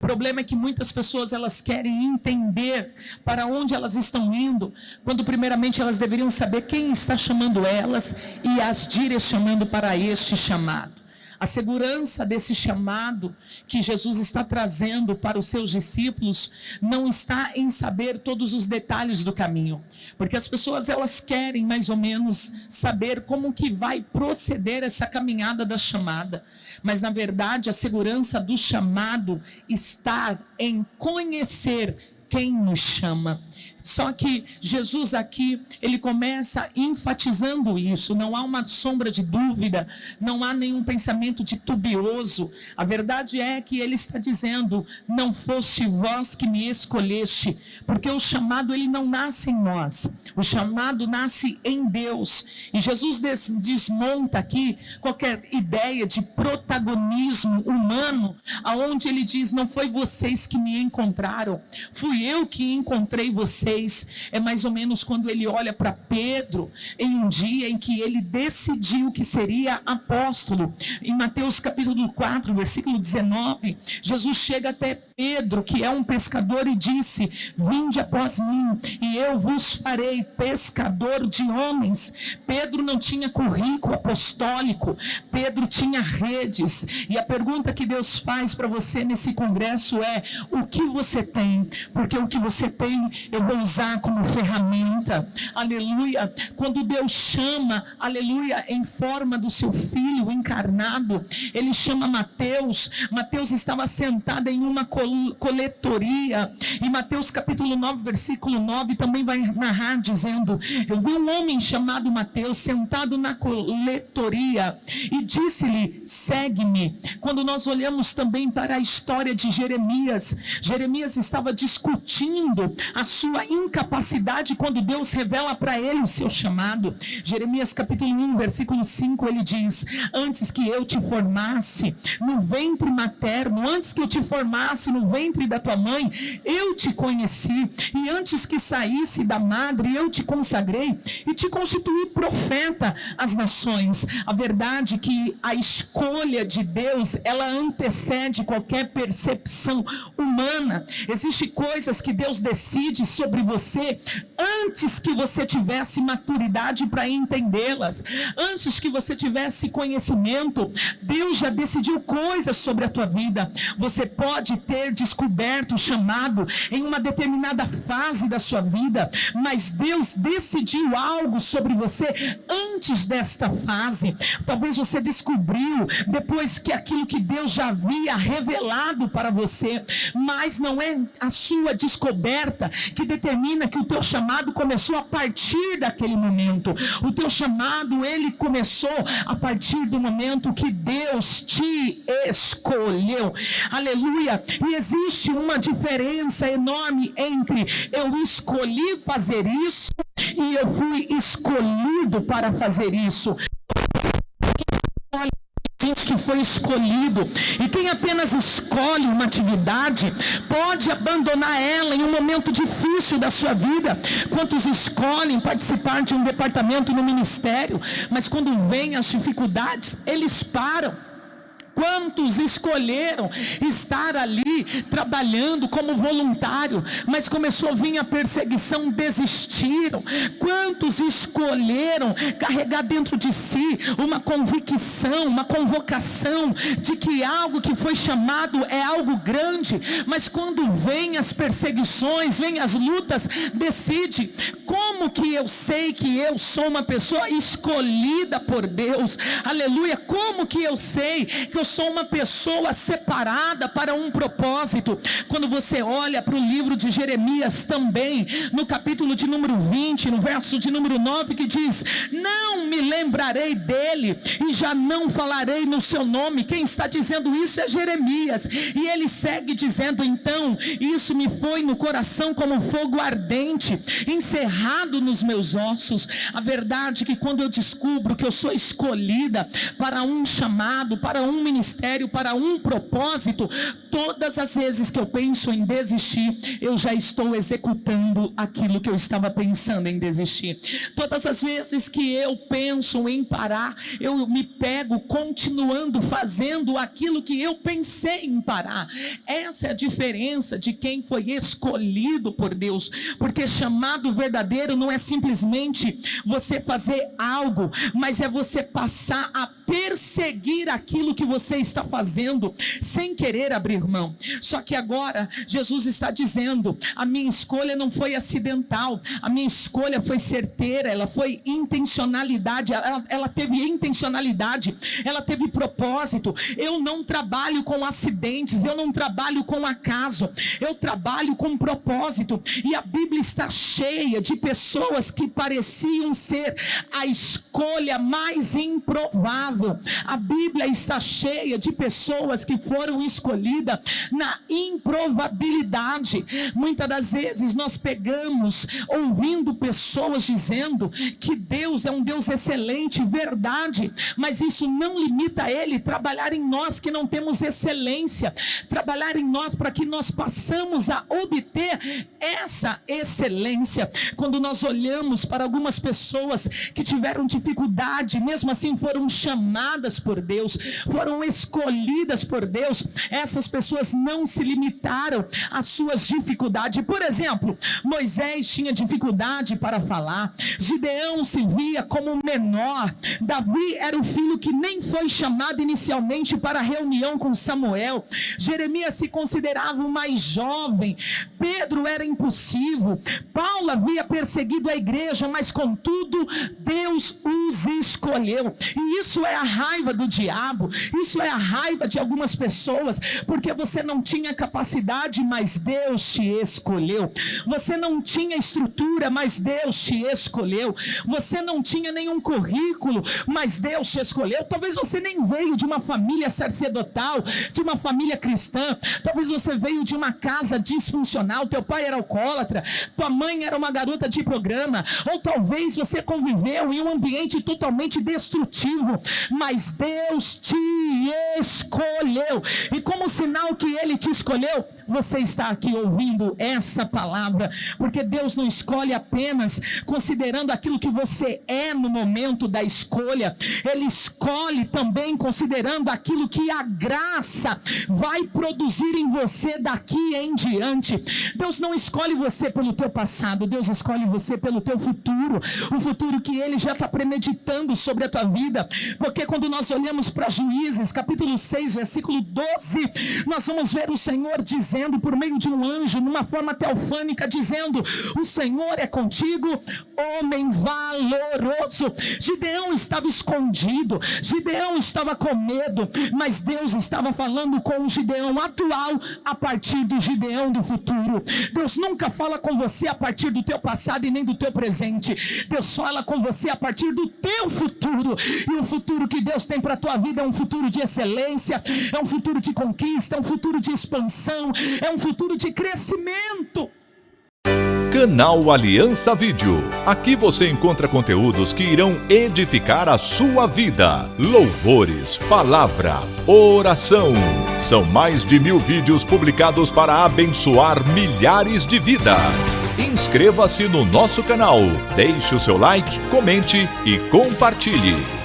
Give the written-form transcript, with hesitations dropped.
O problema é que muitas pessoas elas querem entender para onde elas estão indo, quando primeiramente elas deveriam saber quem está chamando elas e as direcionando para este chamado. A segurança desse chamado que Jesus está trazendo para os seus discípulos não está em saber todos os detalhes do caminho, porque as pessoas elas querem mais ou menos saber como que vai proceder essa caminhada da chamada, mas na verdade a segurança do chamado está em conhecer quem nos chama. Só que Jesus aqui, ele começa enfatizando isso, não há uma sombra de dúvida, não há nenhum pensamento titubioso. A verdade é que ele está dizendo, não foste vós que me escolheste, porque o chamado ele não nasce em nós, o chamado nasce em Deus. E Jesus desmonta aqui qualquer ideia de protagonismo humano, aonde ele diz, não foi vocês que me encontraram, fui eu que encontrei vocês. É mais ou menos quando ele olha para Pedro em um dia em que ele decidiu que seria apóstolo. Em Mateus capítulo 4, versículo 19, Jesus chega até Pedro, que é um pescador, e disse, vinde após mim e eu vos farei pescador de homens. Pedro não tinha currículo apostólico, Pedro tinha redes, e a pergunta que Deus faz para você nesse congresso é, o que você tem? Porque o que você tem eu vou usar como ferramenta, aleluia. Quando Deus chama, aleluia, em forma do seu filho encarnado, ele chama Mateus. Mateus estava sentado em uma coletoria, e Mateus capítulo 9, versículo 9 também vai narrar dizendo, eu vi um homem chamado Mateus sentado na coletoria e disse-lhe, segue-me. Quando nós olhamos também para a história de Jeremias, Jeremias estava discutindo a sua incapacidade quando Deus revela para ele o seu chamado. Jeremias capítulo 1, versículo 5, ele diz, antes que eu te formasse no ventre materno, antes que eu te formasse no ventre da tua mãe, eu te conheci, e antes que saísse da madre, eu te consagrei e te constituí profeta às nações. A verdade é que a escolha de Deus, ela antecede qualquer percepção humana. Existem coisas que Deus decide sobre você antes que você tivesse maturidade para entendê-las, antes que você tivesse conhecimento. Deus já decidiu coisas sobre a tua vida. Você pode ter descoberto o chamado em uma determinada fase da sua vida, mas Deus decidiu algo sobre você antes desta fase. Talvez você descobriu depois que aquilo que Deus já havia revelado para você, mas não é a sua descoberta que determina que o teu chamado começou a partir daquele momento. O teu chamado, ele começou a partir do momento que Deus te escolheu. Aleluia. E existe uma diferença enorme entre eu escolhi fazer isso e eu fui escolhido para fazer isso. Gente que foi escolhido, e quem apenas escolhe uma atividade pode abandonar ela em um momento difícil da sua vida. Quantos escolhem participar de um departamento no ministério, mas quando vêm as dificuldades, eles param. Quantos escolheram estar ali trabalhando como voluntário, mas começou a vir a perseguição, desistiram? Quantos escolheram carregar dentro de si uma convicção, uma convocação de que algo que foi chamado é algo grande, mas quando vem as perseguições, vem as lutas, decide, como que eu sei que eu sou uma pessoa escolhida por Deus? Aleluia. Como que eu sei que eu sou uma pessoa separada para um propósito? Quando você olha para o livro de Jeremias também, no capítulo de número 20, no verso de número 9, que diz, não me lembrarei dele e já não falarei no seu nome. Quem está dizendo isso é Jeremias, e ele segue dizendo, então isso me foi no coração como fogo ardente, encerrado nos meus ossos. A verdade é que quando eu descubro que eu sou escolhida para um chamado, para um ministério, para um propósito, todas as vezes que eu penso em desistir, eu já estou executando aquilo que eu estava pensando em desistir. Todas as vezes que eu penso em parar, eu me pego continuando fazendo aquilo que eu pensei em parar. Essa é a diferença de quem foi escolhido por Deus, porque chamado verdadeiro não é simplesmente você fazer algo, mas é você passar a perseguir aquilo que você está fazendo, sem querer abrir mão. Só que agora, Jesus está dizendo, a minha escolha não foi acidental, a minha escolha foi certeira, ela foi intencionalidade, ela teve intencionalidade, ela teve propósito. Eu não trabalho com acidentes, eu não trabalho com acaso, eu trabalho com propósito. E a Bíblia está cheia de pessoas que pareciam ser a escolha mais improvável. A Bíblia está cheia de pessoas que foram escolhidas na improbabilidade. Muitas das vezes nós pegamos ouvindo pessoas dizendo que Deus é um Deus excelente, verdade, mas isso não limita Ele trabalhar em nós que não temos excelência, trabalhar em nós para que nós possamos a obter essa excelência. Quando nós olhamos para algumas pessoas que tiveram dificuldade, mesmo assim foram chamadas por Deus, foram escolhidas por Deus, essas pessoas não se limitaram às suas dificuldades. Por exemplo, Moisés tinha dificuldade para falar, Gideão se via como menor, Davi era o filho que nem foi chamado inicialmente para a reunião com Samuel, Jeremias se considerava o mais jovem, Pedro era impulsivo, Paulo havia perseguido a igreja, mas contudo Deus os escolheu. E isso é a raiva do diabo, isso é a raiva de algumas pessoas, porque você não tinha capacidade, mas Deus te escolheu. Você não tinha estrutura, mas Deus te escolheu. Você não tinha nenhum currículo, mas Deus te escolheu. Talvez você nem veio de uma família sacerdotal, de uma família cristã, talvez você veio de uma casa disfuncional, teu pai era alcoólatra, tua mãe era uma garota de programa, ou talvez você conviveu em um ambiente totalmente destrutivo, mas Deus te escolheu, e como sinal que Ele te escolheu, você está aqui ouvindo essa palavra, porque Deus não escolhe apenas considerando aquilo que você é no momento da escolha, Ele escolhe também considerando aquilo que a graça vai produzir em você daqui em diante. Deus não escolhe você pelo teu passado, Deus escolhe você pelo teu futuro, o futuro que Ele já está premeditando sobre a tua vida, porque quando nós olhamos para Juízes, capítulo 6, versículo 12, nós vamos ver o Senhor dizendo por meio de um anjo, numa forma teofânica, dizendo: o Senhor é contigo, homem valoroso. Gideão estava escondido, Gideão estava com medo, mas Deus estava falando com o Gideão atual a partir do Gideão do futuro. Deus nunca fala com você a partir do teu passado e nem do teu presente. Deus fala com você a partir do teu futuro, e o futuro que Deus tem para a tua vida é um futuro de excelência, é um futuro de conquista, é um futuro de expansão, é um futuro de crescimento. Canal Aliança Vídeo. Aqui você encontra conteúdos que irão edificar a sua vida. Louvores, palavra, oração. São mais de 1000 vídeos publicados para abençoar milhares de vidas. Inscreva-se no nosso canal, deixe o seu like, comente e compartilhe.